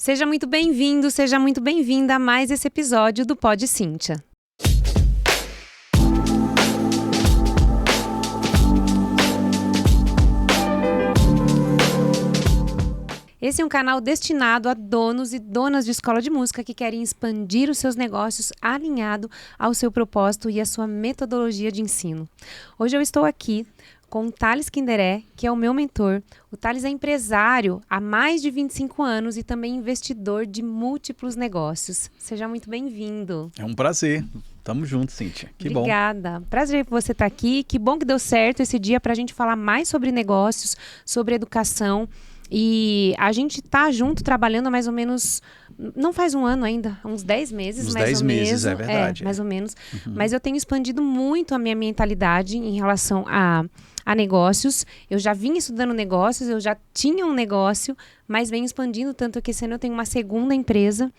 Seja muito bem-vindo, seja muito bem-vinda a mais esse episódio do Pod Cíntia. Esse é um canal destinado a donos e donas de escola de música que querem expandir os seus negócios alinhado ao seu propósito e à sua metodologia de ensino. Hoje eu estou aqui com o Thales Kinderé, que é o meu mentor. O Thales é empresário há mais de 25 anos e também investidor de múltiplos negócios. Seja muito bem-vindo. É um prazer. Tamo junto, Cíntia. Que bom. Obrigada. Prazer por você estar aqui. Que bom que deu certo esse dia para a gente falar mais sobre negócios, sobre educação. E a gente tá junto trabalhando há mais ou menos, não faz um ano ainda, uns 10 meses. Uns mais 10 ou meses, menos, é verdade. Mais ou menos. Mas eu tenho expandido muito a minha mentalidade em relação a negócios. Eu já vinha estudando negócios, eu já tinha um negócio, mas venho expandindo, tanto que esse ano eu tenho uma segunda empresa.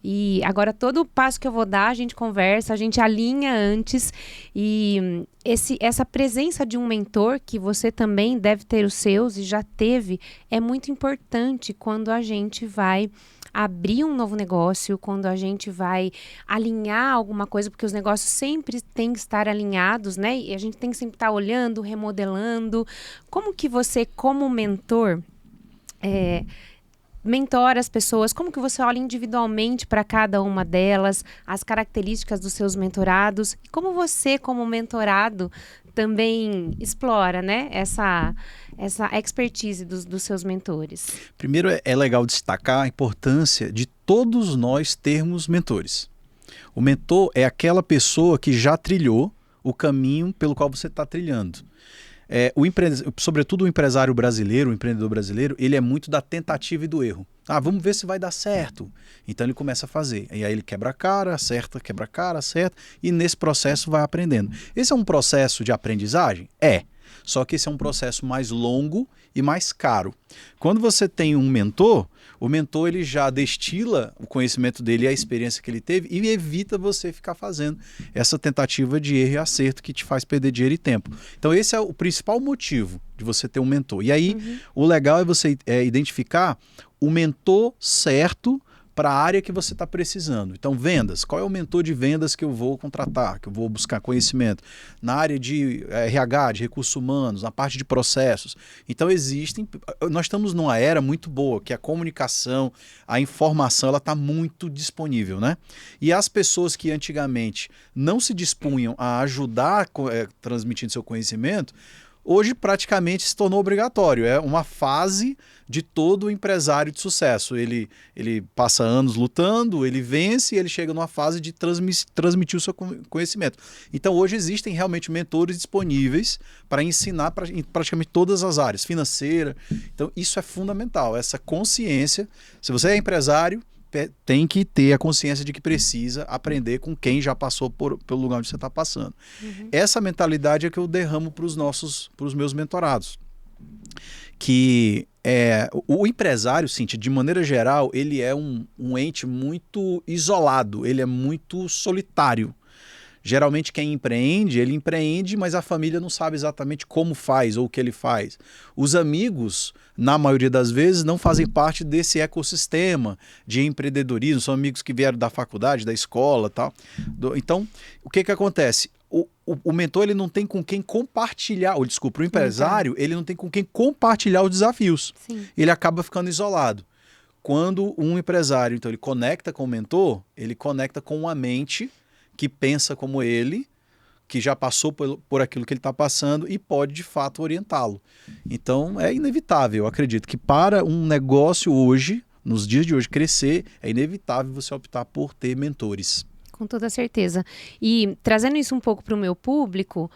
E agora todo passo que eu vou dar, a gente conversa, a gente alinha antes. E essa presença de um mentor, que você também deve ter os seus e já teve, é muito importante quando a gente vai abrir um novo negócio, quando a gente vai alinhar alguma coisa, porque os negócios sempre têm que estar alinhados, né? E a gente tem que sempre estar olhando, remodelando. Como que você, como mentora as pessoas, como que você olha individualmente para cada uma delas, as características dos seus mentorados, e como você, como mentorado, também explora, né, essa expertise dos seus mentores? Primeiro, é legal destacar a importância de todos nós termos mentores. O mentor é aquela pessoa que já trilhou o caminho pelo qual você está trilhando. Sobretudo o empresário brasileiro, o empreendedor brasileiro, ele é muito da tentativa e do erro. Vamos ver se vai dar certo. Então ele começa a fazer. E aí ele quebra a cara, acerta, quebra a cara, acerta, e nesse processo vai aprendendo. Esse é um processo de aprendizagem? Só que esse é um processo mais longo e mais caro. Quando você tem um mentor, o mentor ele já destila o conhecimento dele e a experiência que ele teve e evita você ficar fazendo essa tentativa de erro e acerto que te faz perder dinheiro e tempo. Então esse é o principal motivo de você ter um mentor. E aí o legal é você identificar o mentor certo para a área que você está precisando. Então, vendas. Qual é o mentor de vendas que eu vou contratar, que eu vou buscar conhecimento? Na área de RH, de recursos humanos, na parte de processos. Então, nós estamos numa era muito boa, que a comunicação, a informação, ela está muito disponível, né? E as pessoas que antigamente não se dispunham a ajudar transmitindo seu conhecimento, hoje praticamente se tornou obrigatório. É uma fase de todo empresário de sucesso. Ele passa anos lutando, ele vence e ele chega numa fase de transmitir o seu conhecimento. Então hoje existem realmente mentores disponíveis para ensinar em praticamente todas as áreas, financeira. Então isso é fundamental, essa consciência. Se você é empresário, tem que ter a consciência de que precisa aprender com quem já passou pelo lugar onde você está passando. Essa mentalidade é que eu derramo para os meus mentorados. Que o empresário, Cíntia, de maneira geral, ele é um ente muito isolado, ele é muito solitário. Geralmente quem empreende, ele empreende, mas a família não sabe exatamente como faz ou o que ele faz. Os amigos, na maioria das vezes, não fazem parte desse ecossistema de empreendedorismo, são amigos que vieram da faculdade, da escola e tal. Então, o que acontece? O mentor ele não tem com quem compartilhar, o empresário, ele não tem com quem compartilhar os desafios. Sim. Ele acaba ficando isolado. Quando um empresário, então, ele conecta com o mentor, ele conecta com uma mente que pensa como ele, que já passou por aquilo que ele está passando e pode, de fato, orientá-lo. Então, é inevitável. Eu acredito que para um negócio hoje, nos dias de hoje, crescer, é inevitável você optar por ter mentores. Com toda certeza. E trazendo isso um pouco para o meu público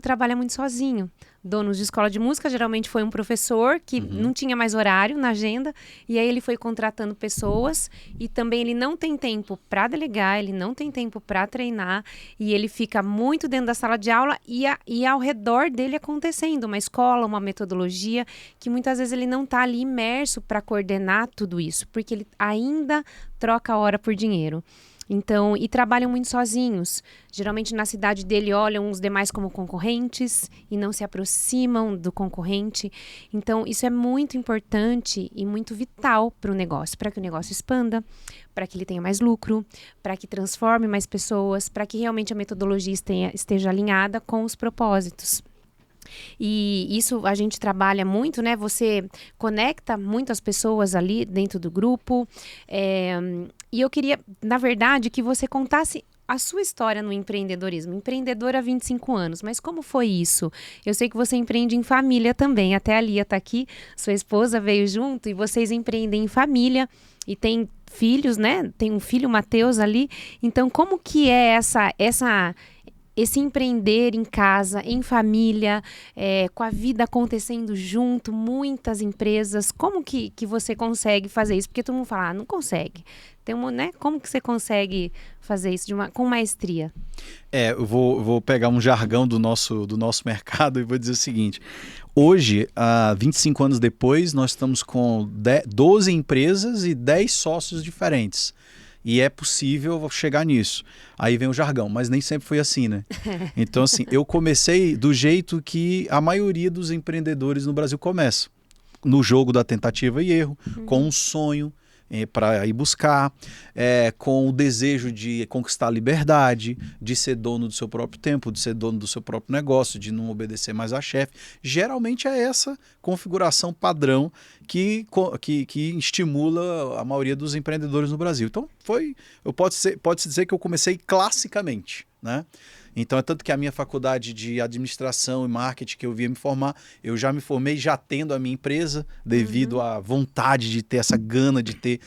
trabalha muito sozinho. Donos de escola de música, geralmente foi um professor que não tinha mais horário na agenda, e aí ele foi contratando pessoas, e também ele não tem tempo para delegar, ele não tem tempo para treinar, e ele fica muito dentro da sala de aula e ao redor dele acontecendo uma escola, uma metodologia, que muitas vezes ele não está ali imerso para coordenar tudo isso, porque ele ainda troca a hora por dinheiro. Então, e trabalham muito sozinhos. Geralmente na cidade dele olham os demais como concorrentes e não se aproximam aproximam do concorrente. Então, isso é muito importante e muito vital para o negócio, para que o negócio expanda, para que ele tenha mais lucro, para que transforme mais pessoas, para que realmente a metodologia esteja alinhada com os propósitos. E isso a gente trabalha muito, né? Você conecta muitas pessoas ali dentro do grupo. E eu queria, na verdade, que você contasse a sua história no empreendedorismo. Empreendedora há 25 anos, mas como foi isso? Eu sei que você empreende em família também. Até a Lia está aqui, sua esposa veio junto e vocês empreendem em família e tem filhos, né? Tem um filho, o Matheus, ali. Então, como que é esse empreender em casa, em família, com a vida acontecendo junto, muitas empresas, como que você consegue fazer isso? Porque todo mundo fala, não consegue. Né? Como que você consegue fazer isso com maestria? Eu vou pegar um jargão do nosso mercado e vou dizer o seguinte. Hoje, 25 anos depois, nós estamos com 12 empresas e 10 sócios diferentes. E é possível chegar nisso. Aí vem o jargão, mas nem sempre foi assim, né? Então, assim, eu comecei do jeito que a maioria dos empreendedores no Brasil começa. No jogo da tentativa e erro, com um sonho para ir buscar, com o desejo de conquistar a liberdade, de ser dono do seu próprio tempo, de ser dono do seu próprio negócio, de não obedecer mais a chefe. Geralmente é essa configuração padrão que estimula a maioria dos empreendedores no Brasil. Então, pode-se dizer que eu comecei classicamente, né? Então, é tanto que a minha faculdade de administração e marketing que eu via me formar, eu já me formei já tendo a minha empresa, devido à vontade de ter essa gana de ter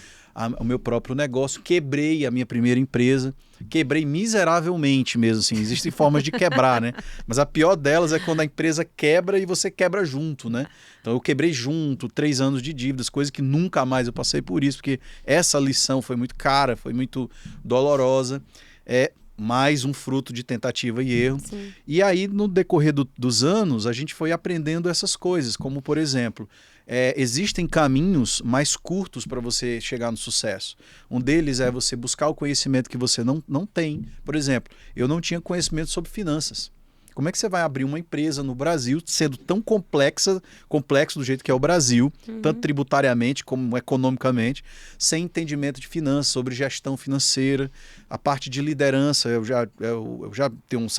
o meu próprio negócio. Quebrei a minha primeira empresa, quebrei miseravelmente mesmo, assim. Existem formas de quebrar, né? Mas a pior delas é quando a empresa quebra e você quebra junto, né? Então eu quebrei junto, 3 anos de dívidas, coisa que nunca mais eu passei por isso, porque essa lição foi muito cara, foi muito dolorosa. Mais um fruto de tentativa e erro. Sim. E aí, no decorrer dos anos, a gente foi aprendendo essas coisas, como, por exemplo, existem caminhos mais curtos para você chegar no sucesso. Um deles é você buscar o conhecimento que você não tem. Por exemplo, eu não tinha conhecimento sobre finanças. Como é que você vai abrir uma empresa no Brasil, sendo tão complexo do jeito que é o Brasil, tanto tributariamente como economicamente, sem entendimento de finanças, sobre gestão financeira, a parte de liderança, eu já tenho uma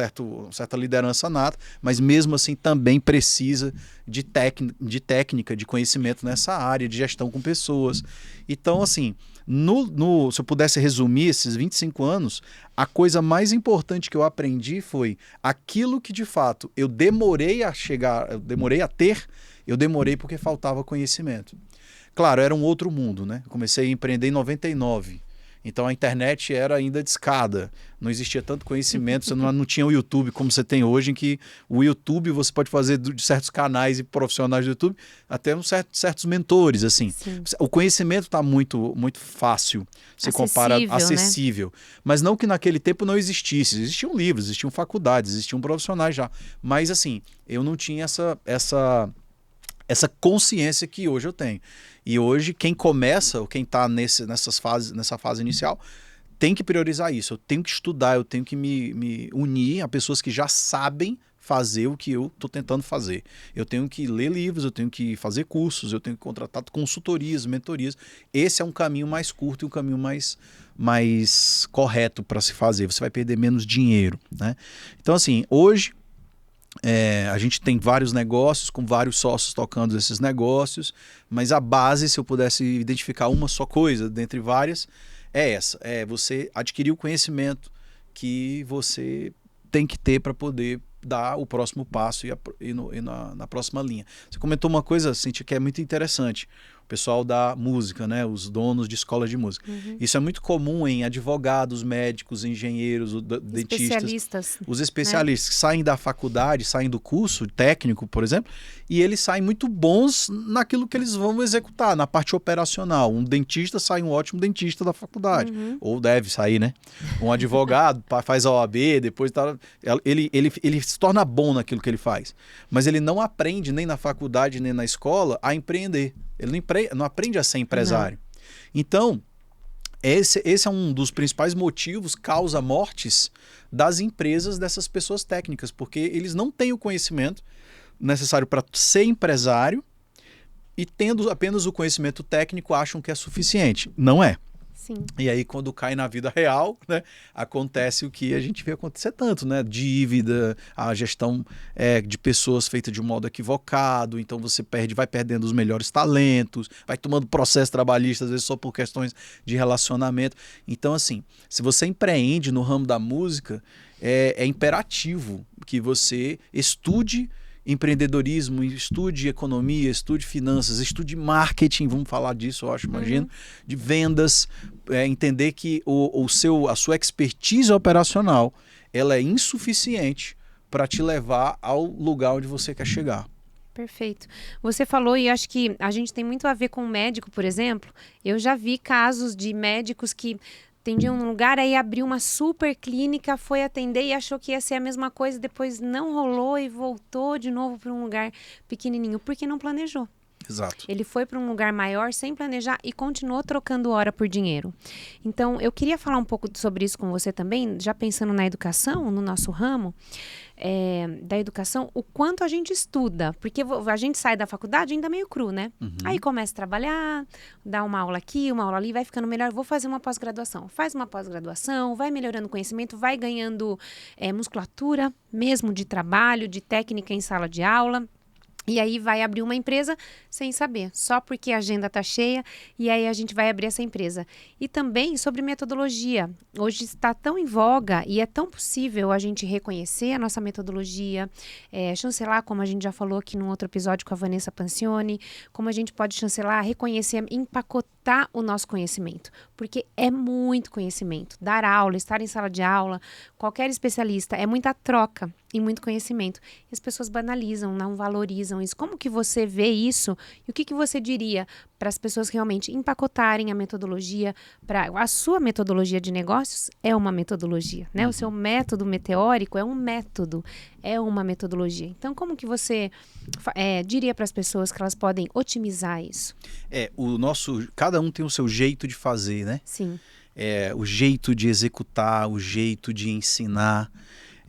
certa liderança nata, mas mesmo assim também precisa de técnica, de conhecimento nessa área, de gestão com pessoas. Então, assim, se eu pudesse resumir esses 25 anos, a coisa mais importante que eu aprendi foi aquilo que de fato eu demorei a ter, eu demorei porque faltava conhecimento. Claro, era um outro mundo, né? Eu comecei a empreender em 99. Então a internet era ainda de escada, não existia tanto conhecimento, você não tinha o YouTube como você tem hoje, em que o YouTube você pode fazer de certos canais e profissionais do YouTube até certos mentores, assim. Sim. O conhecimento está muito, muito fácil, se compara acessível, né? Mas não que naquele tempo não existisse, existiam livros, existiam faculdades, existiam profissionais já, mas assim, eu não tinha essa consciência que hoje eu tenho. E hoje, quem começa, ou quem está nessa fase inicial, tem que priorizar isso. Eu tenho que estudar, eu tenho que me unir a pessoas que já sabem fazer o que eu estou tentando fazer. Eu tenho que ler livros, eu tenho que fazer cursos, eu tenho que contratar consultorias, mentorias. Esse é um caminho mais curto e um caminho mais correto para se fazer. Você vai perder menos dinheiro, né? Então, assim, hoje, a gente tem vários negócios, com vários sócios tocando esses negócios, mas a base, se eu pudesse identificar uma só coisa, dentre várias, é essa. É você adquirir o conhecimento que você tem que ter para poder dar o próximo passo e na próxima linha. Você comentou uma coisa, Cíntia, que é muito interessante. O pessoal da música, né? Os donos de escola de música. Isso é muito comum em advogados, médicos, engenheiros, dentistas. Os especialistas que saem da faculdade, saem do curso técnico, por exemplo, e eles saem muito bons naquilo que eles vão executar, na parte operacional. Um dentista sai um ótimo dentista da faculdade. Ou deve sair, né? Um advogado faz a OAB, depois ele se torna bom naquilo que ele faz. Mas ele não aprende nem na faculdade, nem na escola a empreender. Ele não aprende a ser empresário. Não. Então, esse é um dos principais motivos, causa mortes das empresas dessas pessoas técnicas, porque eles não têm o conhecimento necessário para ser empresário e tendo apenas o conhecimento técnico acham que é suficiente. Não é. Sim. E aí, quando cai na vida real, né, acontece o que a gente vê acontecer tanto, né? Dívida, a gestão de pessoas feita de um modo equivocado, então você vai perdendo os melhores talentos, vai tomando processo trabalhista, às vezes só por questões de relacionamento. Então, assim, se você empreende no ramo da música, é imperativo que você estude empreendedorismo, estude economia, estude finanças, estude marketing, vamos falar disso, eu acho, imagino, de vendas, entender que a sua expertise operacional ela é insuficiente para te levar ao lugar onde você quer chegar. Perfeito. Você falou, e acho que a gente tem muito a ver com médico, por exemplo. Eu já vi casos de médicos que atendiam num lugar, aí abriu uma super clínica, foi atender e achou que ia ser a mesma coisa, depois não rolou e voltou de novo para um lugar pequenininho, porque não planejou. Exato. Ele foi para um lugar maior sem planejar e continuou trocando hora por dinheiro. Então, eu queria falar um pouco sobre isso com você também, já pensando na educação, no nosso ramo, da educação, o quanto a gente estuda. Porque a gente sai da faculdade ainda meio cru, né? Uhum. Aí começa a trabalhar, dá uma aula aqui, uma aula ali, vai ficando melhor, vou fazer uma pós-graduação. Faz uma pós-graduação, vai melhorando o conhecimento, vai ganhando musculatura, mesmo de trabalho, de técnica em sala de aula. E aí vai abrir uma empresa sem saber, só porque a agenda está cheia, e aí a gente vai abrir essa empresa. E também sobre metodologia. Hoje está tão em voga e é tão possível a gente reconhecer a nossa metodologia, chancelar, como a gente já falou aqui num outro episódio com a Vanessa Pancioni, como a gente pode chancelar, reconhecer, empacotar o nosso conhecimento. Porque é muito conhecimento. Dar aula, estar em sala de aula, qualquer especialista, é muita troca e muito conhecimento. E as pessoas banalizam, não valorizam isso. Como que você vê isso? E o que você diria para as pessoas realmente empacotarem a metodologia? A sua metodologia de negócios é uma metodologia, né? O seu método meteórico é um método, é uma metodologia. Então, como que você diria para as pessoas que elas podem otimizar isso? Cada um tem o seu jeito de fazer, né? Sim. O jeito de executar, o jeito de ensinar.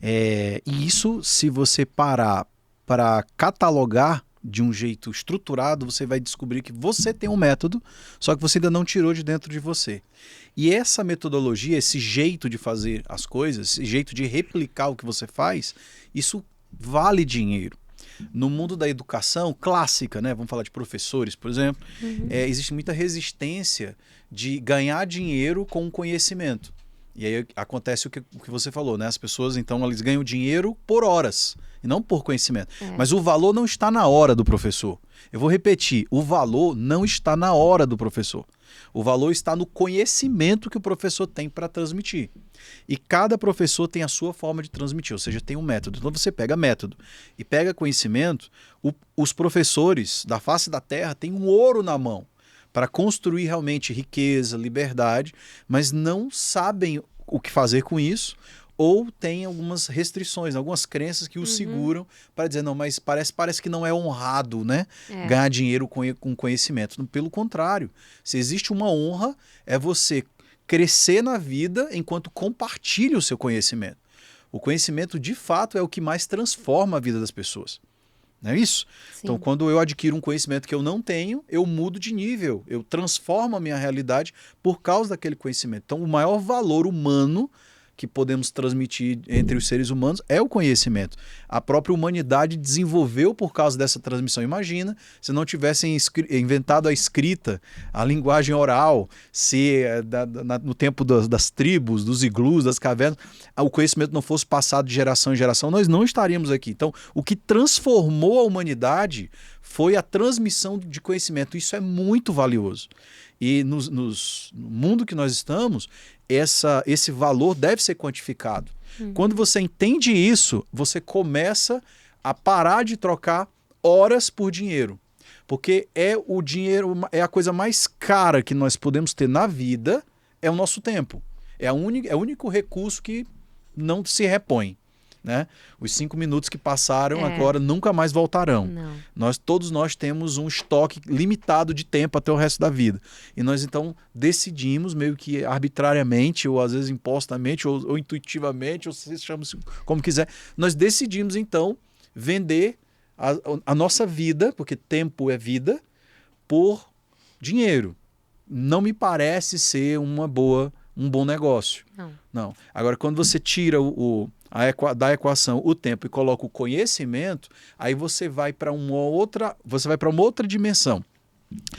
E isso, se você parar para catalogar de um jeito estruturado, você vai descobrir que você tem um método, só que você ainda não tirou de dentro de você. E essa metodologia, esse jeito de fazer as coisas, esse jeito de replicar o que você faz, isso vale dinheiro. No mundo da educação clássica, né? Vamos falar de professores, por exemplo, existe muita resistência de ganhar dinheiro com conhecimento. E aí acontece o que você falou, né? As pessoas, então, elas ganham dinheiro por horas e não por conhecimento. Mas o valor não está na hora do professor. Eu vou repetir, o valor não está na hora do professor. O valor está no conhecimento que o professor tem para transmitir. E cada professor tem a sua forma de transmitir, ou seja, tem um método. Então você pega método e pega conhecimento. Os professores da face da terra têm um ouro na mão para construir realmente riqueza, liberdade, mas não sabem o que fazer com isso, ou tem algumas restrições, algumas crenças que os seguram para dizer, não, mas parece que não é honrado, né? Ganhar dinheiro com conhecimento. Pelo contrário, se existe uma honra, é você crescer na vida enquanto compartilha o seu conhecimento. O conhecimento, de fato, é o que mais transforma a vida das pessoas. Não é isso? Sim. Então, quando eu adquiro um conhecimento que eu não tenho, eu mudo de nível, eu transformo a minha realidade por causa daquele conhecimento. Então, o maior valor humano que podemos transmitir entre os seres humanos é o conhecimento. A própria humanidade desenvolveu por causa dessa transmissão. Imagina se não tivessem inventado a escrita, a linguagem oral, se no tempo das tribos, dos iglus, das cavernas, o conhecimento não fosse passado de geração em geração, nós não estaríamos aqui. Então, o que transformou a humanidade foi a transmissão de conhecimento. Isso é muito valioso. E no mundo que nós estamos, esse valor deve ser quantificado. Quando você entende isso, você começa a parar de trocar horas por dinheiro. Porque o dinheiro é a coisa mais cara que nós podemos ter na vida, é o nosso tempo. É o único recurso que não se repõe. Né? Os 5 minutos que passaram agora nunca mais voltarão. Todos nós temos um estoque limitado de tempo até o resto da vida. E nós então decidimos meio que arbitrariamente, ou às vezes impostamente, ou intuitivamente, ou se chama como quiser, nós decidimos então vender a nossa vida, porque tempo é vida, por dinheiro. Não me parece ser um bom negócio. Não. Agora, quando você tira da equação o tempo e coloca o conhecimento, aí você vai para uma outra dimensão.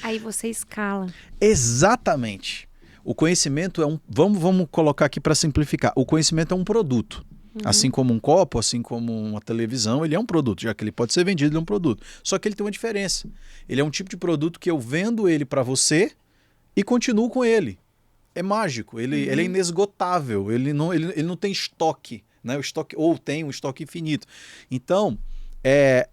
Aí você escala. Exatamente. O conhecimento vamos colocar aqui para simplificar. O conhecimento é um produto. Assim como um copo, assim como uma televisão, ele é um produto. Já que ele pode ser vendido, ele é um produto. Só que ele tem uma diferença. Ele é um tipo de produto que eu vendo ele para você e continuo com ele. É mágico, ele é inesgotável, ele não tem estoque, né? O estoque, ou tem um estoque infinito. Então,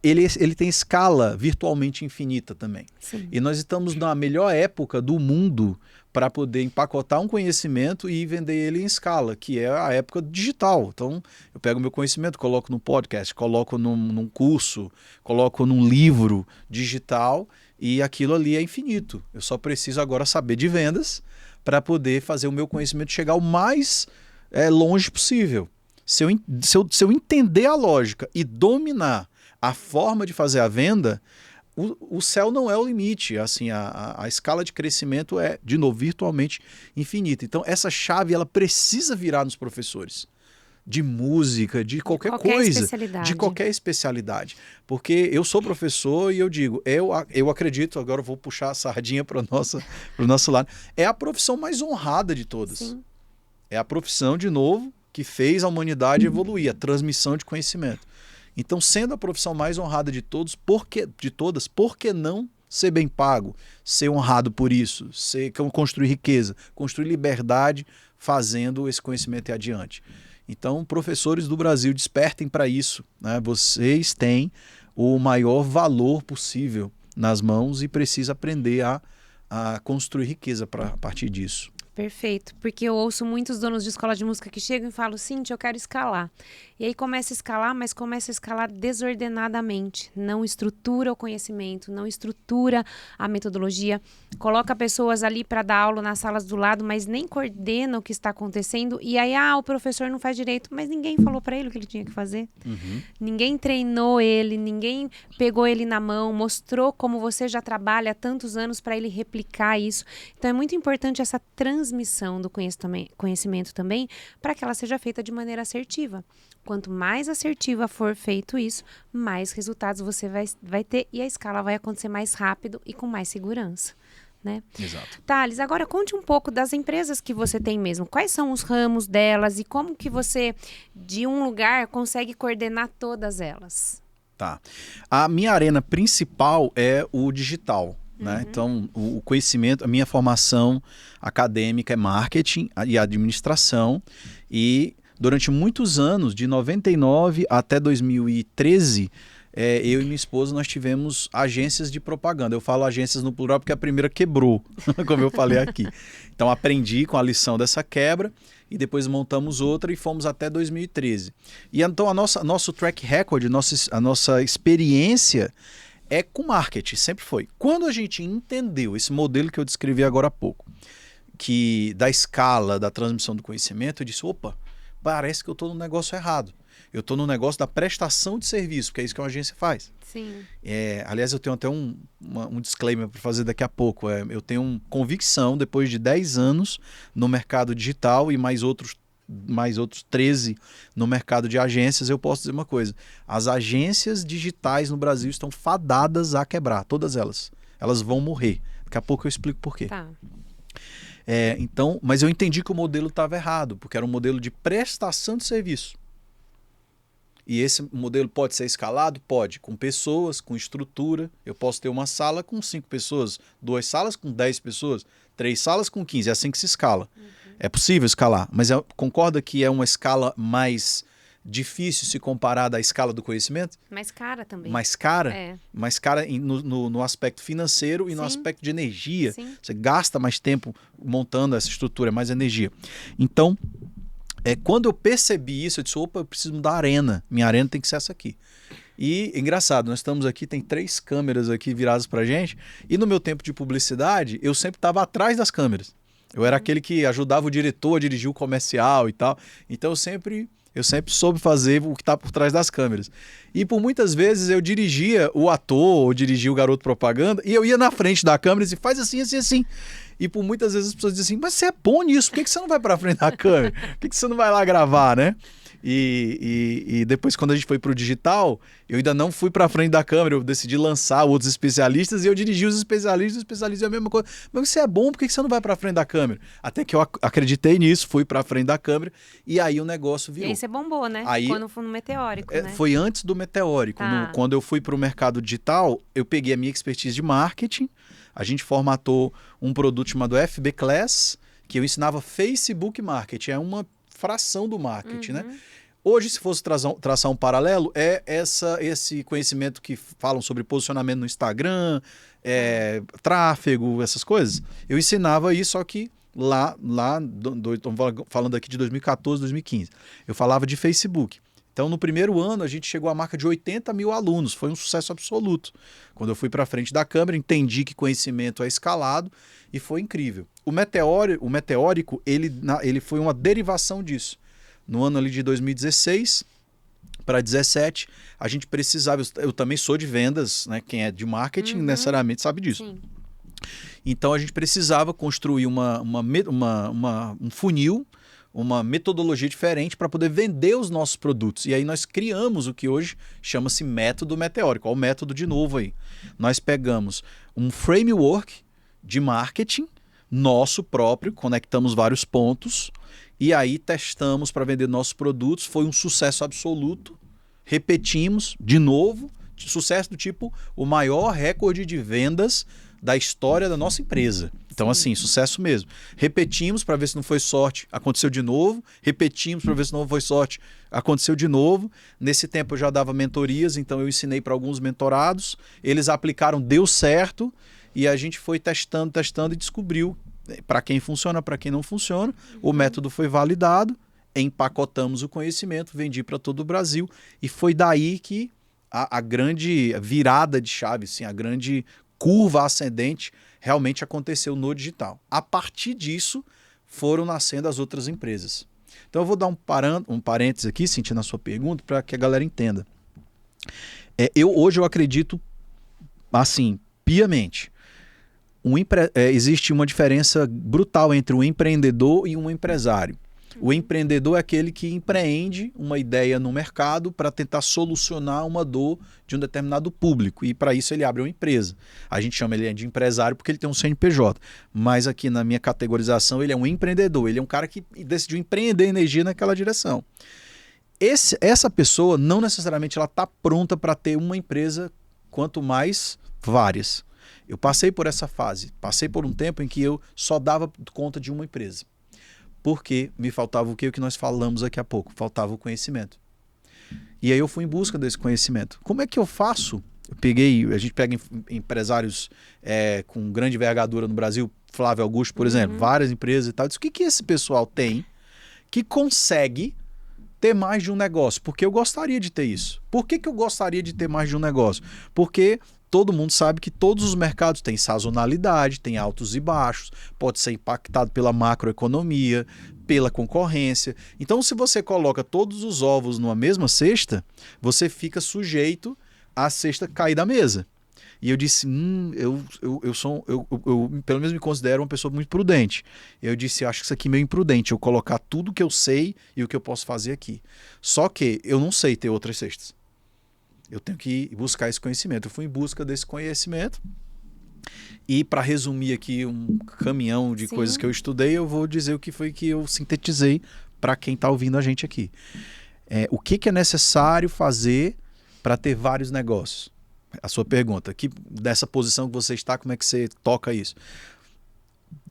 ele tem escala virtualmente infinita também. Sim. E nós estamos na melhor época do mundo para poder empacotar um conhecimento e vender ele em escala, que é a época digital. Então, eu pego meu conhecimento, coloco num podcast, coloco num curso, coloco num livro digital e aquilo ali é infinito. Eu só preciso agora saber de vendas para poder fazer o meu conhecimento chegar o mais longe possível. Se eu entender a lógica e dominar a forma de fazer a venda, o céu não é o limite. Assim, a escala de crescimento é, de novo, virtualmente infinita. Então, essa chave ela precisa virar nos professores de música, de qualquer coisa, de qualquer especialidade. Porque eu sou professor e eu digo, eu acredito, agora eu vou puxar a sardinha para o nosso lado, é a profissão mais honrada de todas. Sim. É a profissão, de novo, que fez a humanidade evoluir, a transmissão de conhecimento. Então, sendo a profissão mais honrada de todas, por que não ser bem pago, ser honrado por isso, construir riqueza, construir liberdade, fazendo esse conhecimento ir adiante? Então, professores do Brasil, despertem para isso, né? Vocês têm o maior valor possível nas mãos e precisam aprender a construir riqueza a partir disso. Perfeito, porque eu ouço muitos donos de escola de música que chegam e falam, Cíntia, eu quero escalar. E aí começa a escalar, mas começa a escalar desordenadamente. Não estrutura o conhecimento, não estrutura a metodologia. Coloca pessoas ali para dar aula nas salas do lado, mas nem coordena o que está acontecendo. E aí, o professor não faz direito, mas ninguém falou para ele o que ele tinha que fazer. Ninguém treinou ele, ninguém pegou ele na mão, mostrou como você já trabalha há tantos anos para ele replicar isso. Então é muito importante essa transmissão do conhecimento também, para que ela seja feita de maneira assertiva. Quanto mais assertiva for feito isso, mais resultados você vai ter e a escala vai acontecer mais rápido e com mais segurança, né? Exato. Thales, agora conte um pouco das empresas que você tem mesmo. Quais são os ramos delas e como que você, de um lugar, consegue coordenar todas elas? Tá. A minha arena principal é o digital. Né? Então, o conhecimento, a minha formação acadêmica é marketing e administração, e durante muitos anos, de 99 até 2013, eu e minha esposa, nós tivemos agências de propaganda. Eu falo agências no plural porque a primeira quebrou, como eu falei aqui. Então, aprendi com a lição dessa quebra e depois montamos outra e fomos até 2013. E então, nosso track record, a nossa experiência é com marketing, sempre foi. Quando a gente entendeu esse modelo que eu descrevi agora há pouco, que da escala, da transmissão do conhecimento, eu disse, opa, parece que eu estou no negócio errado. Eu estou no negócio da prestação de serviço, que é isso que uma agência faz. Sim. Aliás, eu tenho até um disclaimer para fazer daqui a pouco. Eu tenho convicção, depois de 10 anos no mercado digital e mais outros 13 no mercado de agências, eu posso dizer uma coisa. As agências digitais no Brasil estão fadadas a quebrar, todas elas. Elas vão morrer. Daqui a pouco eu explico por quê. Tá. Então, mas eu entendi que o modelo estava errado, porque era um modelo de prestação de serviço. E esse modelo pode ser escalado? Pode, com pessoas, com estrutura. Eu posso ter uma sala com 5 pessoas, 2 salas com 10 pessoas, 3 salas com 15, é assim que se escala. É possível escalar, mas concorda que é uma escala mais difícil se comparada à escala do conhecimento? Mais cara também. Mais cara? Mais cara no aspecto financeiro e no aspecto de energia. Sim. Você gasta mais tempo montando essa estrutura, mais energia. Então, quando eu percebi isso, eu disse, opa, eu preciso mudar a arena. Minha arena tem que ser essa aqui. E, engraçado, nós estamos aqui, tem 3 câmeras aqui viradas pra gente, e no meu tempo de publicidade, eu sempre estava atrás das câmeras. Eu era aquele que ajudava o diretor a dirigir o comercial e tal. Então, eu Eu sempre soube fazer o que está por trás das câmeras. E por muitas vezes eu dirigia o ator ou dirigia o garoto propaganda e eu ia na frente da câmera e dizia, faz assim, assim, assim. E por muitas vezes as pessoas diziam assim, mas você é bom nisso, por que você não vai para frente da câmera? Por que você não vai lá gravar, né? E depois, quando a gente foi para o digital, eu ainda não fui para frente da câmera, eu decidi lançar outros especialistas e eu dirigi os especialistas é a mesma coisa. Mas você é bom, por que você não vai para frente da câmera? Até que eu acreditei nisso, fui para frente da câmera e aí o negócio virou. E aí você bombou, né? Aí, quando foi no Meteórico, né? Foi antes do Meteórico. Tá. Quando eu fui para o mercado digital, eu peguei a minha expertise de marketing, a gente formatou um produto chamado FB Class, que eu ensinava Facebook Marketing, é uma fração do marketing, né? Hoje, se fosse traçar um paralelo, é esse conhecimento que falam sobre posicionamento no Instagram, tráfego, essas coisas. Eu ensinava isso, só que estamos falando aqui de 2014, 2015. Eu falava de Facebook. Então, no primeiro ano, a gente chegou à marca de 80 mil alunos. Foi um sucesso absoluto. Quando eu fui para frente da câmera, entendi que conhecimento é escalado e foi incrível. O Meteórico, ele foi uma derivação disso. No ano ali de 2016 para 2017, a gente precisava... Eu também sou de vendas, né? Quem é de marketing necessariamente sabe disso. Sim. Então, a gente precisava construir um funil, uma metodologia diferente para poder vender os nossos produtos. E aí nós criamos o que hoje chama-se método Meteórico. Olha o método de novo aí. Nós pegamos um framework de marketing nosso próprio, conectamos vários pontos e aí testamos para vender nossos produtos. Foi um sucesso absoluto. Repetimos de novo. Sucesso do tipo o maior recorde de vendas da história da nossa empresa. Então, assim, sucesso mesmo. Repetimos para ver se não foi sorte, aconteceu de novo. Repetimos para ver se não foi sorte, aconteceu de novo. Nesse tempo eu já dava mentorias, então eu ensinei para alguns mentorados. Eles aplicaram, deu certo, e a gente foi testando e descobriu para quem funciona, para quem não funciona. O método foi validado, empacotamos o conhecimento, vendi para todo o Brasil, e foi daí que a grande virada de chave, assim, a grande curva ascendente realmente aconteceu no digital. A partir disso, foram nascendo as outras empresas. Então eu vou dar um parênteses aqui, sentindo a sua pergunta, para que a galera entenda. Hoje eu acredito, assim, piamente, existe uma diferença brutal entre um empreendedor e um empresário. O empreendedor é aquele que empreende uma ideia no mercado para tentar solucionar uma dor de um determinado público. E para isso ele abre uma empresa. A gente chama ele de empresário porque ele tem um CNPJ. Mas aqui na minha categorização ele é um empreendedor. Ele é um cara que decidiu empreender energia naquela direção. Essa pessoa não necessariamente ela está pronta para ter uma empresa, quanto mais várias. Eu passei por essa fase. Passei por um tempo em que eu só dava conta de uma empresa. Porque me faltava o que nós falamos aqui a pouco? Faltava o conhecimento. E aí eu fui em busca desse conhecimento. Como é que eu faço? A gente pega empresários com grande envergadura no Brasil, Flávio Augusto, por exemplo, várias empresas e tal. Eu disse, o que esse pessoal tem que consegue ter mais de um negócio? Porque eu gostaria de ter isso. Por que eu gostaria de ter mais de um negócio? Porque todo mundo sabe que todos os mercados têm sazonalidade, têm altos e baixos, pode ser impactado pela macroeconomia, pela concorrência. Então, se você coloca todos os ovos numa mesma cesta, você fica sujeito à cesta cair da mesa. E eu disse, eu pelo menos me considero uma pessoa muito prudente. Eu disse, acho que isso aqui é meio imprudente, eu colocar tudo que eu sei e o que eu posso fazer aqui. Só que eu não sei ter outras cestas. Eu tenho que buscar esse conhecimento. Eu fui em busca desse conhecimento. E para resumir aqui um caminhão de coisas que eu estudei, eu vou dizer o que foi que eu sintetizei para quem está ouvindo a gente aqui. O que é necessário fazer para ter vários negócios? A sua pergunta. Dessa posição que você está, como é que você toca isso?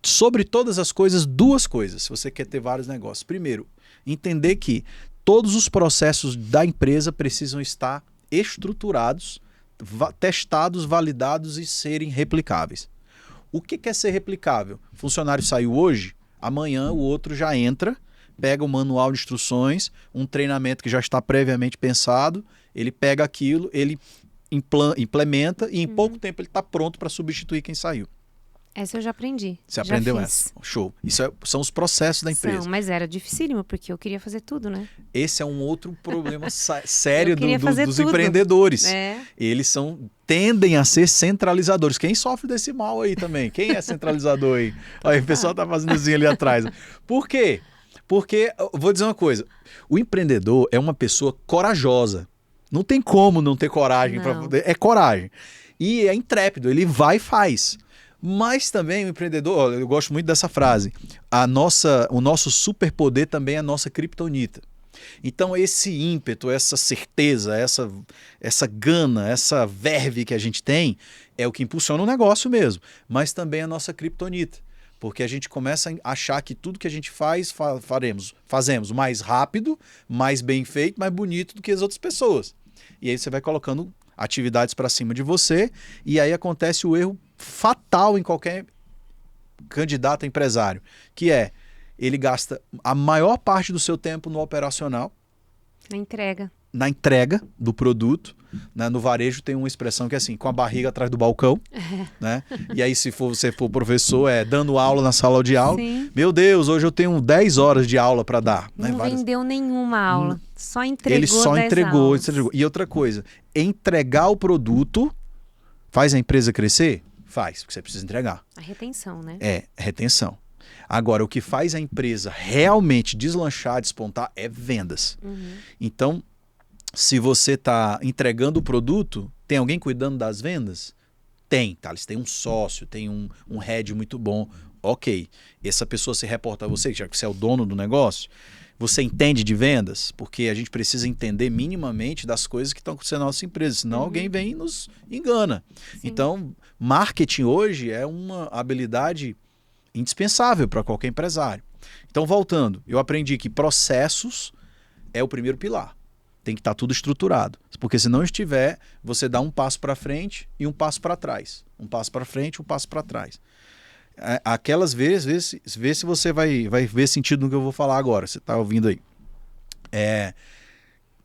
Sobre todas as coisas, duas coisas, se você quer ter vários negócios. Primeiro, entender que todos os processos da empresa precisam estar estruturados, testados, validados e serem replicáveis. O que é ser replicável? O funcionário saiu hoje, amanhã o outro já entra, pega o manual de instruções, um treinamento que já está previamente pensado, ele pega aquilo, ele implementa e em pouco tempo ele está pronto para substituir quem saiu. Essa eu já aprendi. Você já aprendeu fiz. essa? Show. Isso são os processos da empresa. São, mas era dificílimo, porque eu queria fazer tudo, né? Esse é um outro problema sério Eu queria fazer dos tudo. empreendedores. É. Eles tendem a ser centralizadores. Quem sofre desse mal aí também? Quem é centralizador aí? Olha, o pessoal tá fazendo assim ali atrás. Por quê? Porque, eu vou dizer uma coisa, o empreendedor é uma pessoa corajosa. Não tem como não ter coragem para poder. É coragem. E é intrépido, ele vai e faz. Mas também o empreendedor, eu gosto muito dessa frase, o nosso superpoder também é a nossa criptonita. Então esse ímpeto, essa certeza, essa gana, essa verve que a gente tem é o que impulsiona o negócio mesmo, mas também a nossa criptonita. Porque a gente começa a achar que tudo que a gente fazemos mais rápido, mais bem feito, mais bonito do que as outras pessoas. E aí você vai colocando atividades para cima de você e aí acontece o erro fatal em qualquer candidato a empresário, que é ele gasta a maior parte do seu tempo no operacional, na entrega do produto. Né? No varejo tem uma expressão que é assim, com a barriga atrás do balcão. Né? E aí se você for professor, dando aula na sala de aula. Sim. Meu Deus, hoje eu tenho 10 horas de aula para dar. Não né? vendeu nenhuma aula, só entregou. Ele só 10 entregou. aulas. E outra coisa, entregar o produto faz a empresa crescer? Faz, porque você precisa entregar. A retenção, né? Retenção. Agora, o que faz a empresa realmente deslanchar, despontar, é vendas. Então, se você está entregando o produto, tem alguém cuidando das vendas? Tem, tá? Eles têm um sócio, tem um head muito bom. Ok, essa pessoa se reporta a você, já que você é o dono do negócio. Você entende de vendas? Porque a gente precisa entender minimamente das coisas que estão acontecendo na nossa empresa, senão alguém vem e nos engana. Sim. Então, marketing hoje é uma habilidade indispensável para qualquer empresário. Então, voltando, eu aprendi que processos é o primeiro pilar. Tem que estar tudo estruturado. Porque se não estiver, você dá um passo para frente e um passo para trás. Um passo para frente, um passo para trás. Aquelas vezes, vê se você vai ver sentido no que eu vou falar agora. Você está ouvindo aí.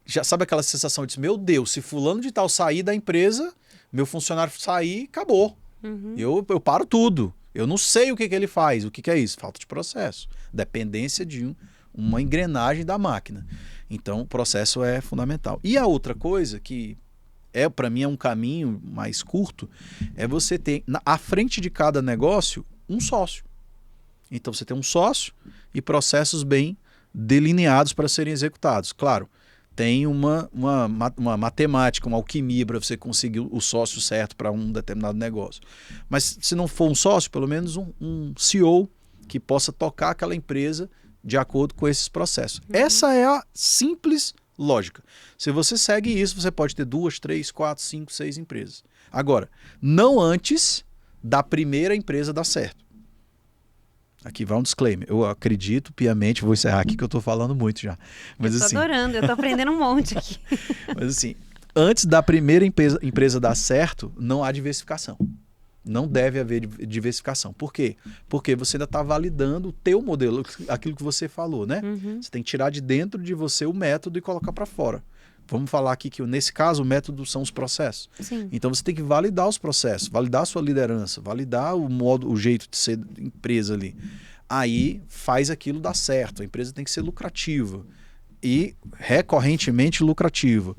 Já sabe aquela sensação de, meu Deus, se fulano de tal sair da empresa, meu funcionário sair, acabou. Eu paro tudo. Eu não sei o que ele faz. O que é isso? Falta de processo. Dependência de uma engrenagem da máquina. Então, o processo é fundamental. E a outra coisa que para mim é um caminho mais curto, é você ter à frente de cada negócio um sócio. Então você tem um sócio e processos bem delineados para serem executados. Claro, tem uma matemática, uma alquimia para você conseguir o sócio certo para um determinado negócio. Mas se não for um sócio, pelo menos um CEO que possa tocar aquela empresa de acordo com esses processos. Essa é a simples lógica. Se você segue isso, você pode ter 2, 3, 4, 5, 6 empresas. Agora, não antes da primeira empresa dar certo. Aqui vai um disclaimer. Eu acredito piamente, vou encerrar aqui que eu estou falando muito já. Mas, eu tô adorando, eu tô aprendendo um monte aqui. Mas assim, antes da primeira empresa dar certo, não há diversificação. Não deve haver diversificação. Por quê? Porque você ainda está validando o teu modelo, aquilo que você falou, né? Você tem que tirar de dentro de você o método e colocar para fora. Vamos falar aqui que, nesse caso, o método são os processos. Sim. Então, você tem que validar os processos, validar a sua liderança, validar o jeito de ser empresa ali. Aí, faz aquilo dar certo. A empresa tem que ser lucrativa e recorrentemente lucrativa.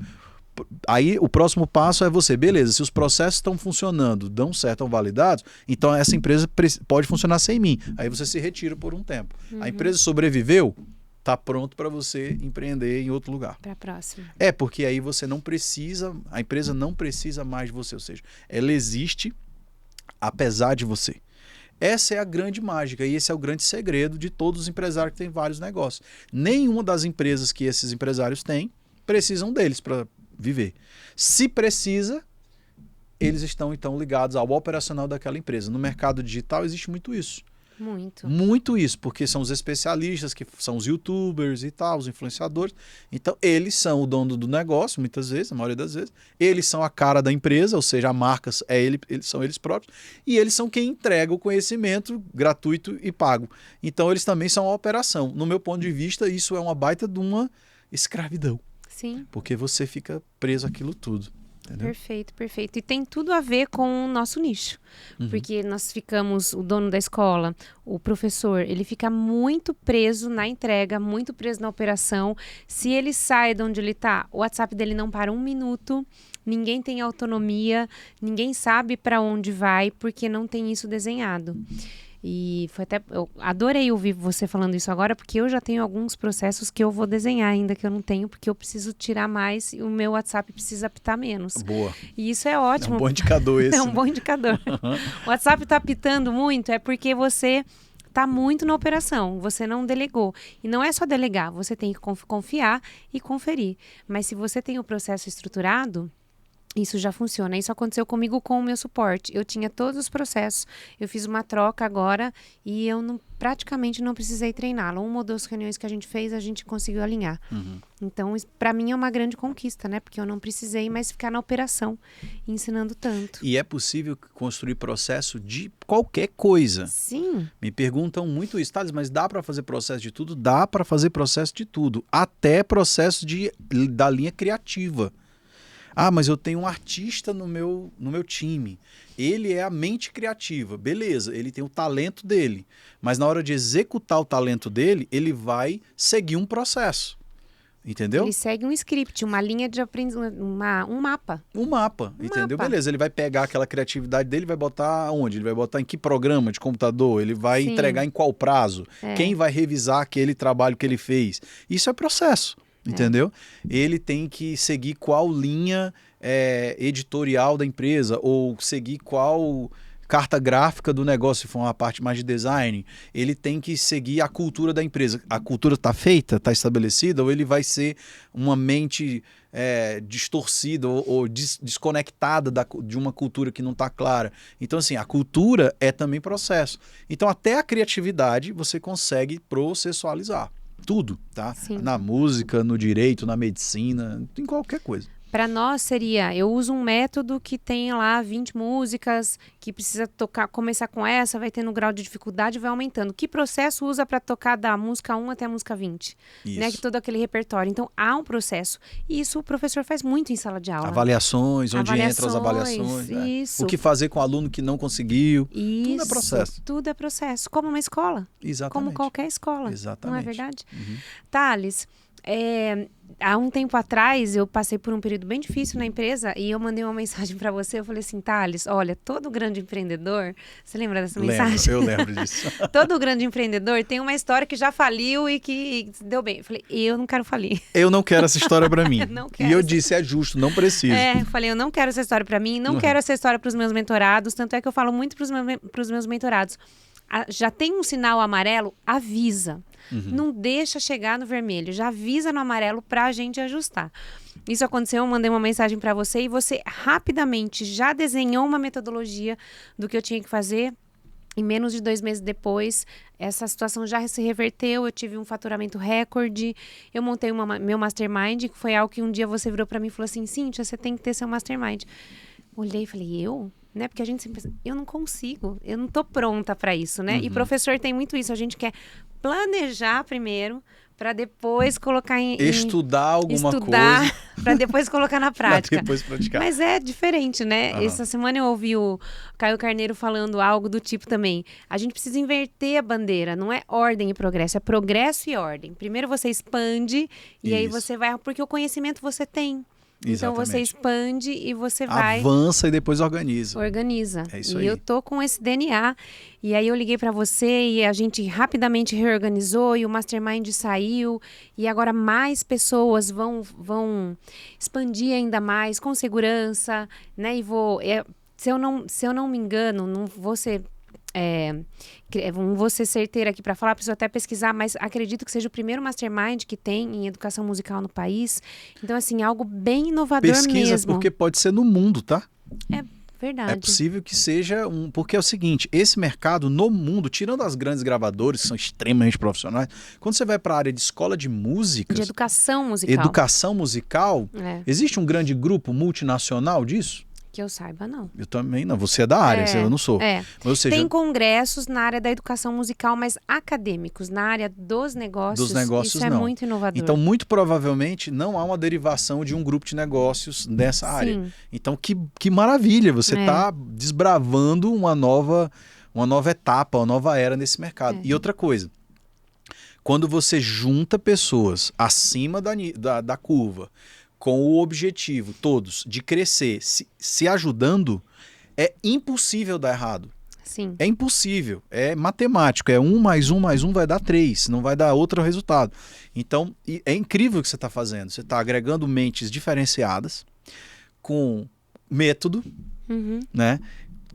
Aí o próximo passo é você, beleza, se os processos estão funcionando, dão certo, estão validados, então essa empresa pode funcionar sem mim. Aí você se retira por um tempo. A empresa sobreviveu, está pronto para você empreender em outro lugar. Para a próxima. Porque aí você não precisa, a empresa não precisa mais de você, ou seja, ela existe apesar de você. Essa é a grande mágica e esse é o grande segredo de todos os empresários que têm vários negócios. Nenhuma das empresas que esses empresários têm precisam deles para viver. Se precisa, eles estão então ligados ao operacional daquela empresa. No mercado digital existe muito isso. Muito isso, porque são os especialistas, que são os youtubers e tal, os influenciadores. Então, eles são o dono do negócio, muitas vezes, a maioria das vezes. Eles são a cara da empresa, ou seja, a marca são eles próprios. E eles são quem entrega o conhecimento gratuito e pago. Então, eles também são a operação. No meu ponto de vista, isso é uma baita de uma escravidão. Sim. Porque você fica preso àquilo tudo. Entendeu? Perfeito, perfeito. E tem tudo a ver com o nosso nicho. Porque nós ficamos, o dono da escola, o professor, ele fica muito preso na entrega, muito preso na operação. Se ele sai de onde ele está, o WhatsApp dele não para um minuto, ninguém tem autonomia, ninguém sabe para onde vai, porque não tem isso desenhado. E foi até, eu adorei ouvir você falando isso agora, porque eu já tenho alguns processos que eu vou desenhar ainda, que eu não tenho, porque eu preciso tirar mais e o meu WhatsApp precisa apitar menos. Boa. E isso é ótimo. É um bom indicador esse. É um bom indicador. O WhatsApp está apitando muito, é porque você está muito na operação, você não delegou. E não é só delegar, você tem que confiar e conferir. Mas se você tem o processo estruturado, isso já funciona. Isso aconteceu comigo com o meu suporte. Eu tinha todos os processos. Eu fiz uma troca agora e eu praticamente não precisei treiná-lo. Uma ou duas reuniões que a gente fez, a gente conseguiu alinhar. Então, para mim é uma grande conquista, né? Porque eu não precisei mais ficar na operação, ensinando tanto. E é possível construir processo de qualquer coisa. Sim. Me perguntam muito isso, Thales, mas dá para fazer processo de tudo? Dá para fazer processo de tudo. Até processo da linha criativa. Ah, mas eu tenho um artista no meu time. Ele é a mente criativa. Beleza, ele tem o talento dele. Mas na hora de executar o talento dele, ele vai seguir um processo. Entendeu? Ele segue um script, uma linha de aprendizagem, um mapa. Um mapa, entendeu? Beleza, ele vai pegar aquela criatividade dele e vai botar onde? Ele vai botar em que programa de computador? Ele vai entregar em qual prazo? Quem vai revisar aquele trabalho que ele fez? Isso é processo. Entendeu? Ele tem que seguir qual linha editorial da empresa ou seguir qual carta gráfica do negócio, se for uma parte mais de design. Ele tem que seguir a cultura da empresa. A cultura está feita, está estabelecida, ou ele vai ser uma mente distorcida ou desconectada de uma cultura que não está clara. Então, assim, a cultura é também processo. Então, até a criatividade você consegue processualizar. Tudo, tá? Sim. Na música, no direito, na medicina, em qualquer coisa. Para nós seria, eu uso um método que tem lá 20 músicas, que precisa tocar, começar com essa, vai tendo grau de dificuldade, vai aumentando. Que processo usa para tocar da música 1 até a música 20? Isso. Né? Que todo aquele repertório. Então, há um processo. E isso o professor faz muito em sala de aula. Avaliações, onde entram as avaliações. Isso. O que fazer com o aluno que não conseguiu. Isso. Tudo é processo. Tudo é processo. Como uma escola. Exatamente. Como qualquer escola. Exatamente. Não é verdade? Thales, há um tempo atrás eu passei por um período bem difícil na empresa e eu mandei uma mensagem para você. Eu falei assim, Thales, olha, todo grande empreendedor, você lembra dessa mensagem? Eu lembro disso. Todo grande empreendedor tem uma história que já faliu e que deu bem. Eu falei, eu não quero falir. Eu não quero essa história para mim. Não quero. E eu disse, é justo, não preciso. Eu falei, eu não quero essa história para mim, não quero essa história para os meus mentorados, tanto é que eu falo muito para os meus mentorados. Já tem um sinal amarelo, avisa. Não deixa chegar no vermelho, já avisa no amarelo para a gente ajustar. Isso aconteceu, eu mandei uma mensagem para você e você rapidamente já desenhou uma metodologia do que eu tinha que fazer. Em menos de 2 meses depois, essa situação já se reverteu, eu tive um faturamento recorde, eu montei meu mastermind, que foi algo que um dia você virou para mim e falou assim, Cíntia, você tem que ter seu mastermind. Olhei e falei, eu? Né? Porque a gente sempre pensa, eu não consigo, eu não tô pronta para isso, né? E professor tem muito isso, a gente quer planejar primeiro para depois colocar estudar alguma coisa para depois colocar na prática. depois praticar. Mas é diferente, né? Essa semana eu ouvi o Caio Carneiro falando algo do tipo também. A gente precisa inverter a bandeira, não é ordem e progresso, é progresso e ordem. Primeiro você expande e aí você vai, porque o conhecimento você tem. Então você expande e você vai... Avança e depois organiza. É isso aí. E eu tô com esse DNA. E aí eu liguei para você e a gente rapidamente reorganizou e o Mastermind saiu. E agora mais pessoas vão expandir ainda mais com segurança, né? E se eu não me engano, não vou ser... não vou ser certeira aqui para falar, preciso até pesquisar, mas acredito que seja o primeiro mastermind que tem em educação musical no país. Então, assim, algo bem inovador mesmo. Pesquisa, porque pode ser no mundo, tá? É verdade. É possível que seja porque é o seguinte, esse mercado no mundo, tirando as grandes gravadoras, que são extremamente profissionais, quando você vai para a área de escola de música... De educação musical. Existe um grande grupo multinacional disso? Que eu saiba, não. Eu também não. Você é da área, eu não sou. Ou seja, tem congressos na área da educação musical, mas acadêmicos. Na área dos negócios, isso é não. muito inovador. Então, muito provavelmente, não há uma derivação de um grupo de negócios dessa área. Então, que maravilha. Você está desbravando uma nova etapa, uma nova era nesse mercado. E outra coisa, quando você junta pessoas acima da curva, com o objetivo, todos, de crescer, se ajudando, é impossível dar errado. Sim. É impossível, é matemático, 1 mais 1 mais 1 vai dar 3, não vai dar outro resultado. Então, é incrível o que você está fazendo. Você está agregando mentes diferenciadas, com método, né?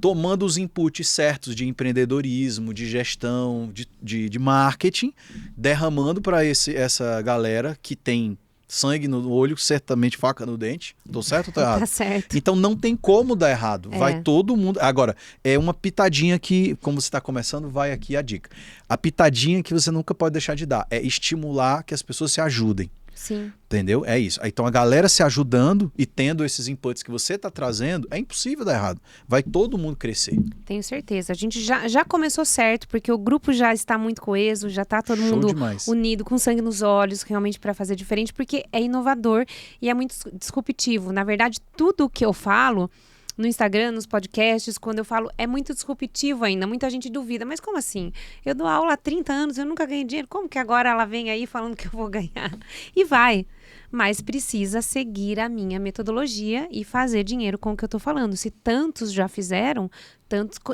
Tomando os inputs certos de empreendedorismo, de gestão, de marketing, derramando para essa galera que tem sangue no olho, certamente faca no dente. Tô certo ou tô errado? Tá certo. Então não tem como dar errado. Vai todo mundo... Agora, é uma pitadinha que, como você está começando, vai aqui a dica. A pitadinha que você nunca pode deixar de dar é estimular que as pessoas se ajudem. Sim. Entendeu? É isso. Então a galera se ajudando e tendo esses inputs que você está trazendo, é impossível dar errado. Vai todo mundo crescer. Tenho certeza. A gente já começou certo, porque o grupo já está muito coeso, já está todo mundo unido, com sangue nos olhos, realmente para fazer diferente, porque é inovador e é muito disruptivo. Na verdade, tudo o que eu falo no Instagram, nos podcasts, quando eu falo, é muito disruptivo ainda. Muita gente duvida, mas como assim? Eu dou aula há 30 anos, eu nunca ganhei dinheiro. Como que agora ela vem aí falando que eu vou ganhar? E vai. Mas precisa seguir a minha metodologia e fazer dinheiro com o que eu tô falando. Se tantos já fizeram,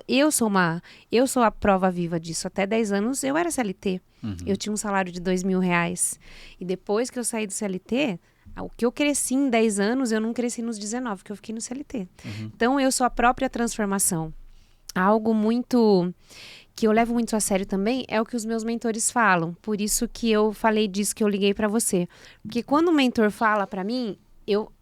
eu sou a prova viva disso. Até 10 anos eu era CLT. Eu tinha um salário de R$2.000. E depois que eu saí do CLT... O que eu cresci em 10 anos, eu não cresci nos 19, que eu fiquei no CLT. Então, eu sou a própria transformação. Algo muito... que eu levo muito a sério também é o que os meus mentores falam. Por isso que eu falei disso, que eu liguei para você. Porque quando o mentor fala para mim,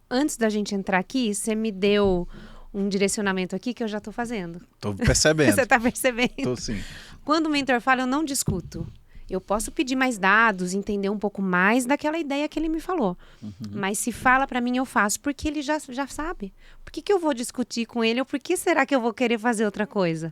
antes da gente entrar aqui, você me deu um direcionamento aqui que eu já tô fazendo. Tô percebendo. Você tá percebendo? Tô sim. Quando o mentor fala, eu não discuto. Eu posso pedir mais dados, entender um pouco mais daquela ideia que ele me falou. Mas se fala para mim, eu faço, porque ele já sabe. Por que eu vou discutir com ele ou por que será que eu vou querer fazer outra coisa?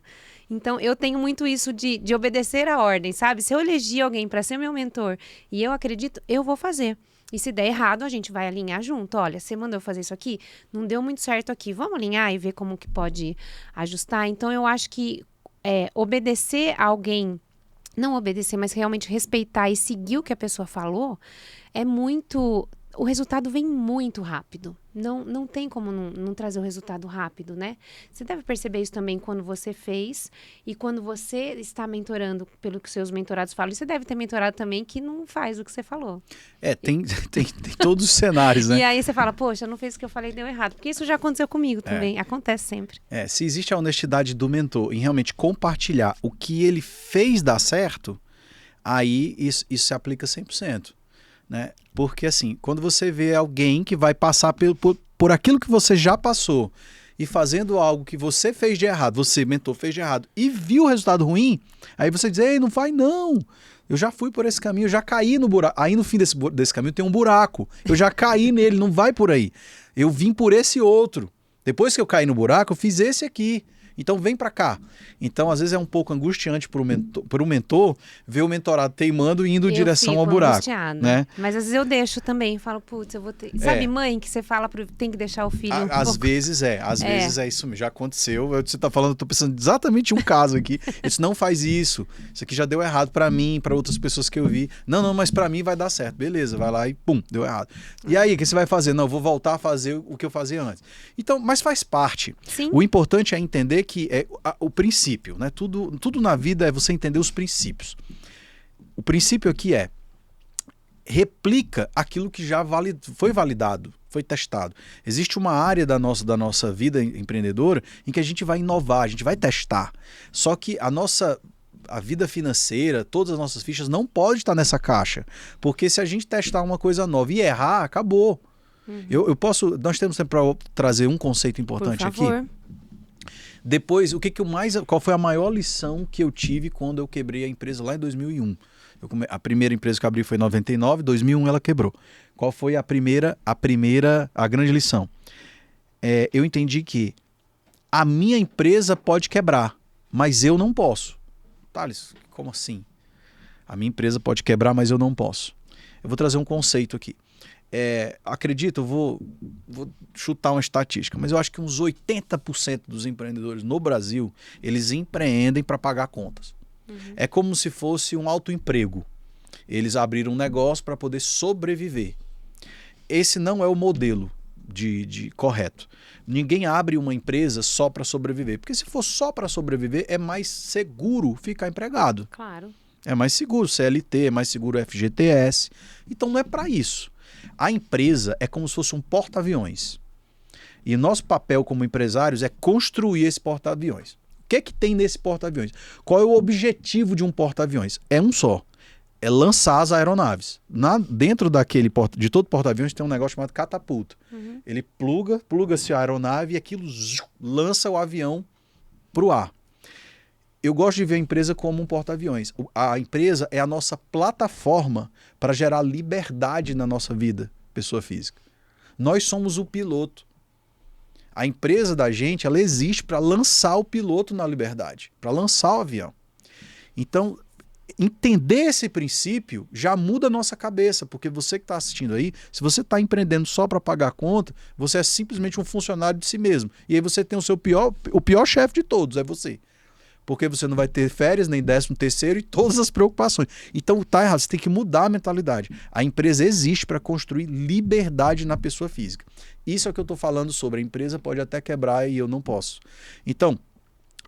Então, eu tenho muito isso de obedecer a ordem, sabe? Se eu elegi alguém para ser meu mentor e eu acredito, eu vou fazer. E se der errado, a gente vai alinhar junto. Olha, você mandou eu fazer isso aqui, não deu muito certo aqui. Vamos alinhar e ver como que pode ajustar? Então, eu acho que obedecer a alguém... Não obedecer, mas realmente respeitar e seguir o que a pessoa falou, é muito... O resultado vem muito rápido. Não tem como não trazer o resultado rápido, né? Você deve perceber isso também quando você fez e quando você está mentorando pelo que seus mentorados falam. E você deve ter mentorado também que não faz o que você falou. Tem todos os cenários, né? E aí você fala, poxa, não fez o que eu falei, deu errado. Porque isso já aconteceu comigo também. Acontece sempre. Se existe a honestidade do mentor em realmente compartilhar o que ele fez dar certo, aí isso se aplica 100%. Né? Porque assim, quando você vê alguém que vai passar por aquilo que você já passou e fazendo algo que você fez de errado, você, mentor, fez de errado e viu o resultado ruim, aí você diz, ei, não vai não, eu já fui por esse caminho, eu já caí no buraco, aí no fim desse caminho tem um buraco, eu já caí nele, não vai por aí, eu vim por esse outro, depois que eu caí no buraco, eu fiz esse aqui. Então vem para cá. Então às vezes é um pouco angustiante para o mentor ver o mentorado teimando e indo em direção ao buraco, né? Mas às vezes eu deixo também, falo, putz, eu vou ter... Sabe, mãe, que você fala, tem que deixar o filho às vezes é isso mesmo, já aconteceu. Você tá falando, eu tô pensando exatamente em um caso aqui. Isso não faz isso aqui já deu errado para mim, para outras pessoas que eu vi. Não, mas para mim vai dar certo. Beleza, vai lá e pum, deu errado. E aí, o que você vai fazer? Não, eu vou voltar a fazer o que eu fazia antes. Então, mas faz parte. Sim. O importante é entender que é o princípio, né? Tudo na vida é você entender os princípios. O princípio aqui é replica aquilo que já foi validado, foi testado. Existe uma área da nossa vida empreendedora em que a gente vai inovar, a gente vai testar. Só que a vida financeira, todas as nossas fichas não pode estar nessa caixa. Porque se a gente testar uma coisa nova e errar, acabou. Nós temos tempo para trazer um conceito importante aqui. Depois, qual foi a maior lição que eu tive quando eu quebrei a empresa lá em 2001? A primeira empresa que eu abri foi em 99, 2001 ela quebrou. Qual foi a grande lição? eu entendi que a minha empresa pode quebrar, mas eu não posso. Thales, como assim? A minha empresa pode quebrar, mas eu não posso. Eu vou trazer um conceito aqui. Acredito, eu vou chutar uma estatística, mas eu acho que uns 80% dos empreendedores no Brasil, eles empreendem para pagar contas. É como se fosse um autoemprego. Eles abriram um negócio para poder sobreviver. Esse não é o modelo de correto. Ninguém abre uma empresa só para sobreviver, porque se for só para sobreviver, é mais seguro ficar empregado. Claro. É mais seguro CLT, é mais seguro FGTS. Então não é para isso. A empresa é como se fosse um porta-aviões. E nosso papel como empresários é construir esse porta-aviões. O que é que tem nesse porta-aviões? Qual é o objetivo de um porta-aviões? É um só. É lançar as aeronaves. Dentro de todo porta-aviões tem um negócio chamado catapulta. Ele pluga-se a aeronave e aquilo lança o avião para o ar. Eu gosto de ver a empresa como um porta-aviões. A empresa é a nossa plataforma para gerar liberdade na nossa vida, pessoa física. Nós somos o piloto. A empresa da gente, ela existe para lançar o piloto na liberdade, para lançar o avião. Então, entender esse princípio já muda a nossa cabeça, porque você que está assistindo aí, se você está empreendendo só para pagar a conta, você é simplesmente um funcionário de si mesmo. E aí você tem o pior chefe de todos, é você. Porque você não vai ter férias, nem 13º e todas as preocupações. Então tá errado, você tem que mudar a mentalidade. A empresa existe para construir liberdade na pessoa física. Isso é o que eu estou falando sobre. A empresa pode até quebrar e eu não posso. Então,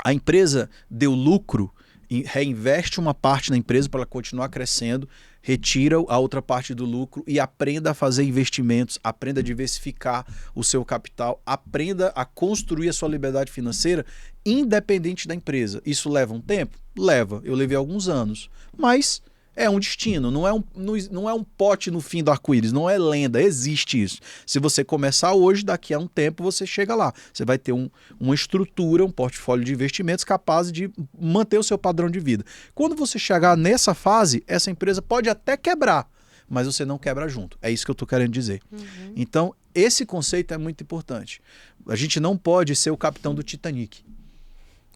a empresa deu lucro, reinveste uma parte na empresa para ela continuar crescendo, retira a outra parte do lucro e aprenda a fazer investimentos, aprenda a diversificar o seu capital, aprenda a construir a sua liberdade financeira independente da empresa. Isso leva um tempo? Leva. Eu levei alguns anos. Mas é um destino, não é um pote no fim do arco-íris, não é lenda, existe isso. Se você começar hoje, daqui a um tempo você chega lá. Você vai ter uma estrutura, um portfólio de investimentos capaz de manter o seu padrão de vida. Quando você chegar nessa fase, essa empresa pode até quebrar, mas você não quebra junto. É isso que eu estou querendo dizer. Então, esse conceito é muito importante. A gente não pode ser o capitão do Titanic.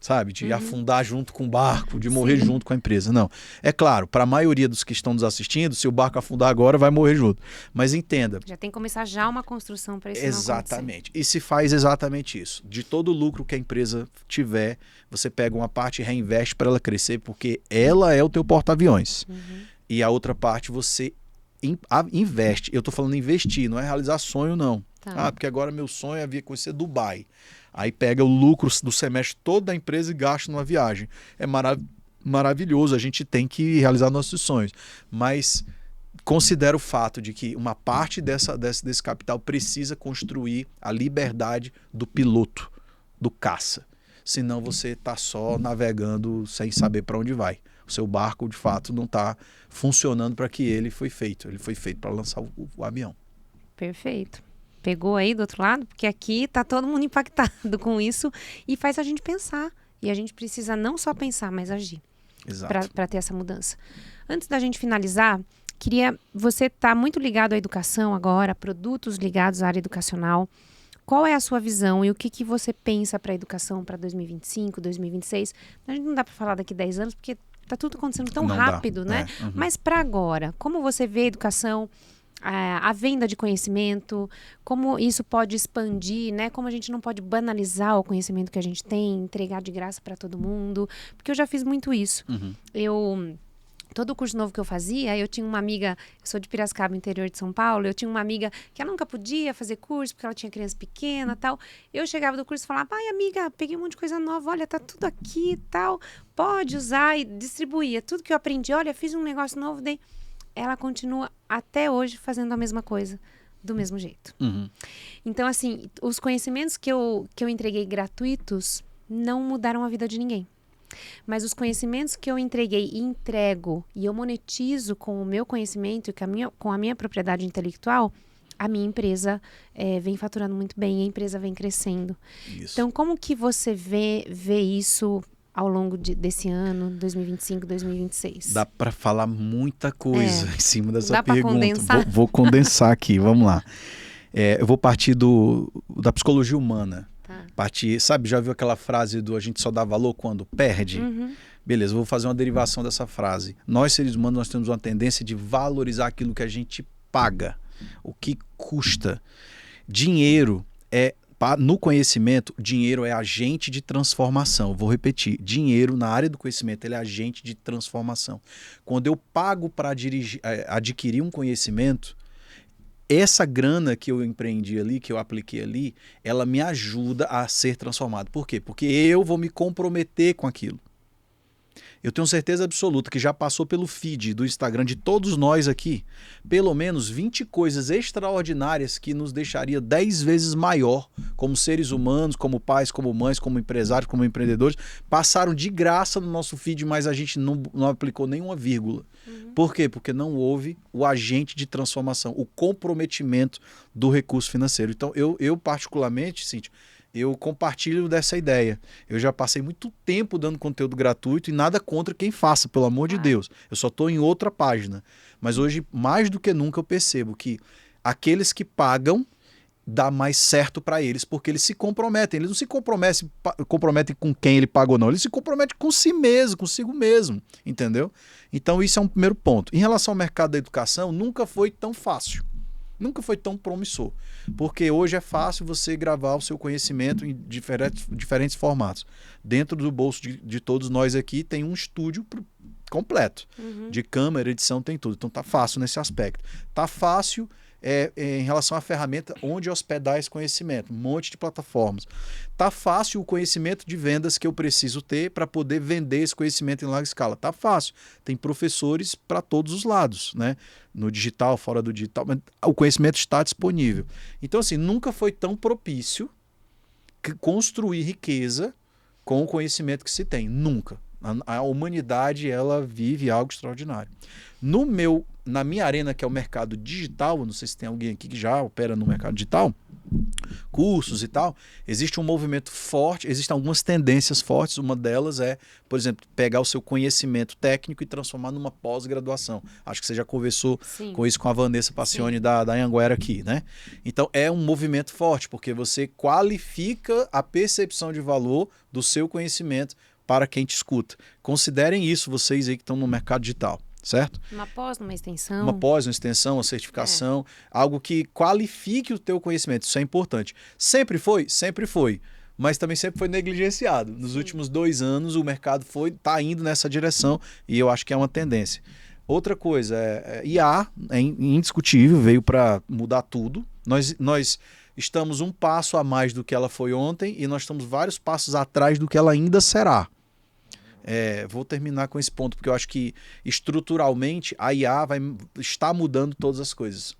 Sabe, de afundar junto com o barco, de morrer junto com a empresa. Não. É claro, para a maioria dos que estão nos assistindo, se o barco afundar agora, vai morrer junto. Mas entenda. Já tem que começar já uma construção para isso exatamente. E se faz exatamente isso. De todo o lucro que a empresa tiver, você pega uma parte e reinveste para ela crescer, porque ela é o teu porta-aviões. E a outra parte você investe. Eu estou falando investir, não é realizar sonho, não. Tá. Porque agora meu sonho é vir conhecer Dubai. Aí pega o lucro do semestre todo da empresa e gasta numa viagem. É maravilhoso, a gente tem que realizar nossos sonhos. Mas considera o fato de que uma parte desse capital precisa construir a liberdade do piloto, do caça. Senão você está só navegando sem saber para onde vai. O seu barco, de fato, não está funcionando para que ele foi feito. Ele foi feito para lançar o avião. Perfeito. Pegou aí do outro lado? Porque aqui tá todo mundo impactado com isso e faz a gente pensar. E a gente precisa não só pensar, mas agir. Exato. Para ter essa mudança. Antes da gente finalizar, você está muito ligado à educação agora, produtos ligados à área educacional. Qual é a sua visão e o que você pensa para a educação para 2025, 2026? A gente não dá para falar daqui 10 anos, porque tá tudo acontecendo tão rápido, né? Mas para agora, como você vê a educação, a venda de conhecimento, como isso pode expandir, né? Como a gente não pode banalizar o conhecimento que a gente tem, entregar de graça para todo mundo, porque eu já fiz muito isso. Todo curso novo que eu fazia, eu tinha uma amiga, eu sou de Piracicaba, interior de São Paulo, eu tinha uma amiga que ela nunca podia fazer curso, porque ela tinha criança pequena e tal. Eu chegava do curso e falava, ai amiga, peguei um monte de coisa nova, olha, tá tudo aqui e tal, pode usar, e distribuía tudo que eu aprendi, olha, fiz um negócio novo, daí ela continua até hoje fazendo a mesma coisa, do mesmo jeito. Então, assim, os conhecimentos que eu entreguei gratuitos não mudaram a vida de ninguém. Mas os conhecimentos que eu entreguei e entrego e eu monetizo com o meu conhecimento e com a minha propriedade intelectual, a minha empresa vem faturando muito bem, a empresa vem crescendo. Isso. Então, como que você vê isso ao longo desse ano, 2025, 2026? Dá para falar muita coisa em cima dessa pergunta. Dá para condensar? Vou condensar aqui, vamos lá. Eu vou partir da psicologia humana. Tá. Partir, sabe, já viu aquela frase do a gente só dá valor quando perde? Uhum. Beleza, eu vou fazer uma derivação dessa frase. Nós, seres humanos, nós temos uma tendência de valorizar aquilo que a gente paga, o que custa. Dinheiro no conhecimento, dinheiro é agente de transformação. Vou repetir, dinheiro na área do conhecimento ele é agente de transformação. Quando eu pago para adquirir um conhecimento, essa grana que eu empreendi ali, que eu apliquei ali, ela me ajuda a ser transformado. Por quê? Porque eu vou me comprometer com aquilo. Eu tenho certeza absoluta que já passou pelo feed do Instagram de todos nós aqui, pelo menos 20 coisas extraordinárias que nos deixaria 10 vezes maior como seres humanos, como pais, como mães, como empresários, como empreendedores, passaram de graça no nosso feed, mas a gente não aplicou nenhuma vírgula. Por quê? Porque não houve o agente de transformação, o comprometimento do recurso financeiro. Então, eu particularmente, Cíntia, eu compartilho dessa ideia. Eu já passei muito tempo dando conteúdo gratuito e nada contra quem faça, pelo amor de Deus. Eu só estou em outra página. Mas hoje, mais do que nunca, eu percebo que aqueles que pagam, dá mais certo para eles, porque eles se comprometem. Eles não se comprometem com quem ele pagou, não. Eles se comprometem com si mesmo, consigo mesmo. Entendeu? Então, isso é um primeiro ponto. Em relação ao mercado da educação, nunca foi tão fácil. Nunca foi tão promissor, porque hoje é fácil você gravar o seu conhecimento em diferentes formatos. Dentro do bolso de todos nós aqui tem um estúdio completo, de câmera, edição, tem tudo. Então tá fácil nesse aspecto. Tá fácil em relação à ferramenta onde hospedar esse conhecimento, um monte de plataformas. Tá fácil o conhecimento de vendas que eu preciso ter para poder vender esse conhecimento em larga escala. Tá fácil. Tem professores para todos os lados, né? No digital, fora do digital, mas o conhecimento está disponível. Então, assim, nunca foi tão propício construir riqueza com o conhecimento que se tem. Nunca. A humanidade, ela vive algo extraordinário. Na minha arena, que é o mercado digital, não sei se tem alguém aqui que já opera no mercado digital, cursos e tal, existe um movimento forte, existem algumas tendências fortes. Uma delas é, por exemplo, pegar o seu conhecimento técnico e transformar numa pós-graduação. Acho que você já conversou com isso com a Vanessa Passione da Anhanguera aqui, né? Então é um movimento forte, porque você qualifica a percepção de valor do seu conhecimento para quem te escuta. Considerem isso, vocês aí que estão no mercado digital. Certo? Uma pós, uma extensão. Uma pós, uma extensão, uma certificação, algo que qualifique o teu conhecimento. Isso é importante. Sempre foi? Sempre foi. Mas também sempre foi negligenciado. Nos últimos 2 anos o mercado está indo nessa direção e eu acho que é uma tendência. Outra coisa, IA é indiscutível, veio para mudar tudo. Nós estamos um passo a mais do que ela foi ontem e nós estamos vários passos atrás do que ela ainda será. Vou terminar com esse ponto, porque eu acho que estruturalmente a IA está mudando todas as coisas.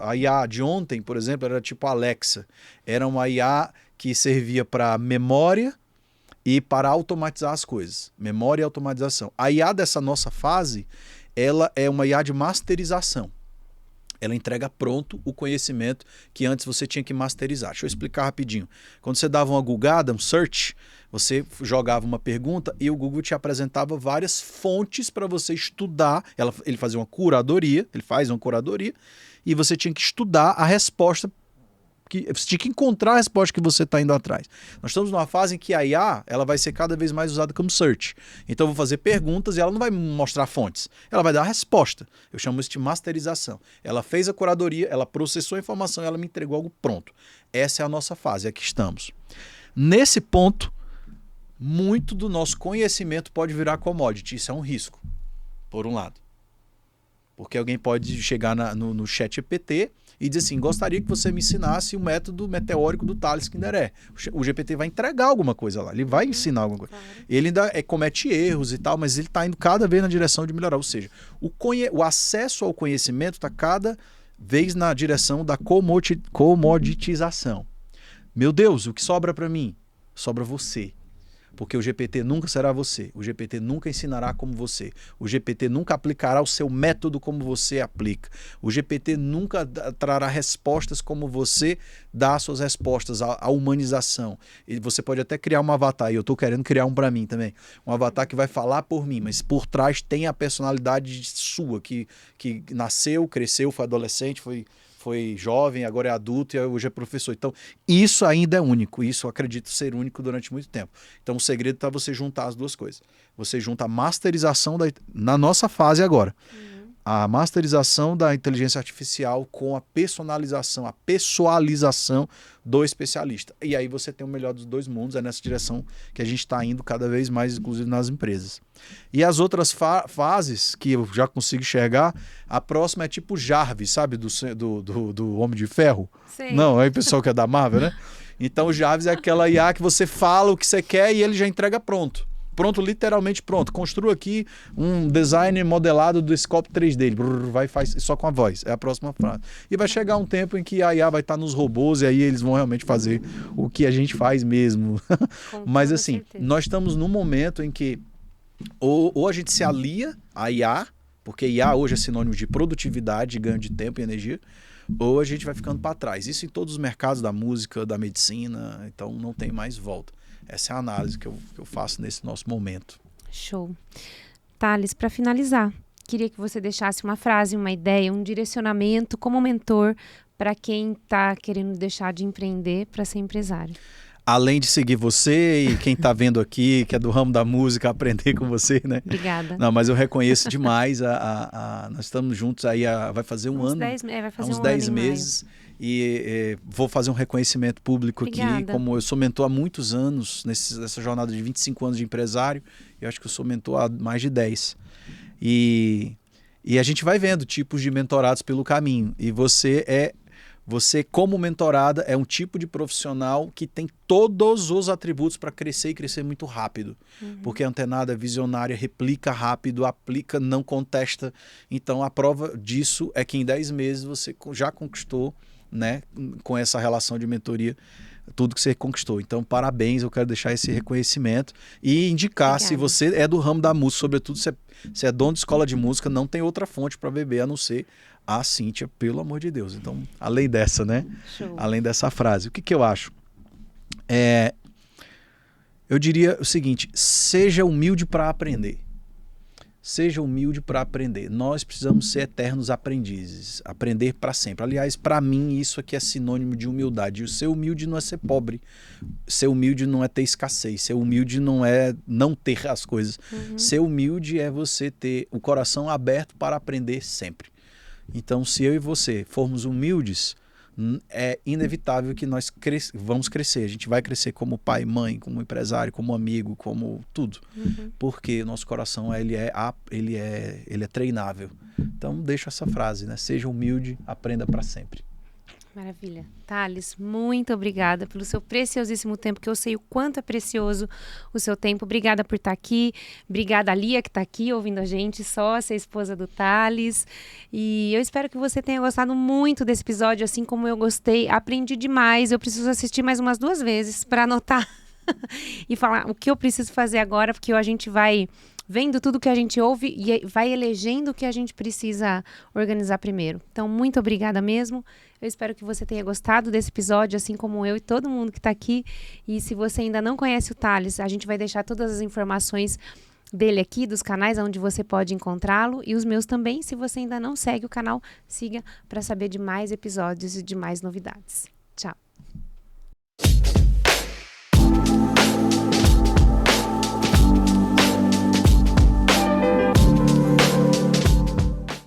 A IA de ontem, por exemplo, era tipo a Alexa. Era uma IA que servia para memória e para automatizar as coisas. Memória e automatização. A IA dessa nossa fase, ela é uma IA de masterização. Ela entrega pronto o conhecimento que antes você tinha que masterizar. Deixa eu explicar rapidinho. Quando você dava uma googada, um search, você jogava uma pergunta e o Google te apresentava várias fontes para você estudar. Ele fazia uma curadoria, ele faz uma curadoria, e você tinha que estudar a resposta, você tinha que encontrar a resposta que você está indo atrás. Nós estamos numa fase em que a IA ela vai ser cada vez mais usada como search. Então eu vou fazer perguntas e ela não vai me mostrar fontes. Ela vai dar a resposta. Eu chamo isso de masterização. Ela fez a curadoria, ela processou a informação e ela me entregou algo pronto. Essa é a nossa fase, aqui estamos. Nesse ponto, muito do nosso conhecimento pode virar commodity. Isso é um risco, por um lado. Porque alguém pode chegar no chat GPT e dizer assim, gostaria que você me ensinasse o método meteórico do Tales Kinderé. O GPT vai entregar alguma coisa lá, ele vai ensinar alguma coisa. Claro. Ele ainda comete erros e tal, mas ele está indo cada vez na direção de melhorar. Ou seja, o acesso ao conhecimento está cada vez na direção da comoditização. Meu Deus, o que sobra para mim? Sobra você. Porque o GPT nunca será você. O GPT nunca ensinará como você. O GPT nunca aplicará o seu método como você aplica. O GPT nunca trará respostas como você dá as suas respostas, a humanização. E você pode até criar um avatar, e eu estou querendo criar um para mim também. Um avatar que vai falar por mim, mas por trás tem a personalidade sua, que nasceu, cresceu, foi adolescente, foi foi jovem, agora é adulto e hoje é professor. Então, isso ainda é único. Isso eu acredito ser único durante muito tempo. Então, o segredo está você juntar as duas coisas. Você junta a masterização na nossa fase agora. A masterização da inteligência artificial com a personalização, a pessoalização do especialista. E aí você tem o melhor dos dois mundos, é nessa direção que a gente está indo cada vez mais, inclusive nas empresas. E as outras fases que eu já consigo enxergar, a próxima é tipo Jarvis, sabe, do Homem de Ferro? Sei. Não, aí o pessoal que é da Marvel, né? Então o Jarvis é aquela IA que você fala o que você quer e ele já entrega pronto. Pronto, literalmente pronto. Construa aqui um design modelado do scope 3D. Vai e faz só com a voz. É a próxima frase. E vai chegar um tempo em que a IA vai estar nos robôs e aí eles vão realmente fazer o que a gente faz mesmo. Mas assim, certeza. nós estamos num momento em que ou a gente se alia à IA, porque IA hoje é sinônimo de produtividade, de ganho de tempo e energia, ou a gente vai ficando para trás. Isso em todos os mercados da música, da medicina, então não tem mais volta. Essa é a análise que eu faço nesse nosso momento. Show. Thales, para finalizar, queria que você deixasse uma frase, uma ideia, um direcionamento como mentor para quem está querendo deixar de empreender para ser empresário. Além de seguir você e quem está vendo aqui, que é do ramo da música, aprender com você, né? Obrigada. Não, mas eu reconheço demais. Nós estamos juntos aí, vai fazer um ano. Vai fazer uns um 10 ano meses. E vou fazer um reconhecimento público Obrigada. aqui, como eu sou mentor há muitos anos, nessa jornada de 25 anos de empresário, eu acho que eu sou mentor há mais de 10. E a gente vai vendo tipos de mentorados pelo caminho. E você, como mentorada, é um tipo de profissional que tem todos os atributos para crescer e crescer muito rápido. Porque é antenada, visionária, replica rápido, aplica, não contesta. Então, a prova disso é que em 10 meses você já conquistou, né, com essa relação de mentoria, tudo que você conquistou. Então, parabéns, eu quero deixar esse reconhecimento e indicar, Obrigada. se você é do ramo da música, sobretudo se é dono de escola de música, não tem outra fonte para beber a não ser a Cíntia, pelo amor de Deus. Então, além dessa, né? Show. Além dessa frase, o que eu acho? Eu diria o seguinte: seja humilde para aprender. Seja humilde para aprender. Nós precisamos ser eternos aprendizes, aprender para sempre. Aliás, para mim, isso aqui é sinônimo de humildade. E o ser humilde não é ser pobre. Ser humilde não é ter escassez. Ser humilde não é não ter as coisas. Ser humilde é você ter o coração aberto para aprender sempre. Então, se eu e você formos humildes, é inevitável que nós vamos crescer. A gente vai crescer como pai, mãe, como empresário, como amigo, como tudo. Porque o nosso coração ele é treinável. Então, deixa essa frase, né? Seja humilde, aprenda para sempre. Maravilha. Thales, muito obrigada pelo seu preciosíssimo tempo, que eu sei o quanto é precioso o seu tempo. Obrigada por estar aqui. Obrigada a Lia, que está aqui ouvindo a gente, sócia, esposa do Thales. E eu espero que você tenha gostado muito desse episódio, assim como eu gostei. Aprendi demais. Eu preciso assistir mais umas 2 vezes para anotar e falar o que eu preciso fazer agora, porque a gente vai vendo tudo que a gente ouve e vai elegendo o que a gente precisa organizar primeiro. Então, muito obrigada mesmo. Eu espero que você tenha gostado desse episódio, assim como eu e todo mundo que está aqui. E se você ainda não conhece o Thales, a gente vai deixar todas as informações dele aqui, dos canais onde você pode encontrá-lo, e os meus também. Se você ainda não segue o canal, siga para saber de mais episódios e de mais novidades. Tchau!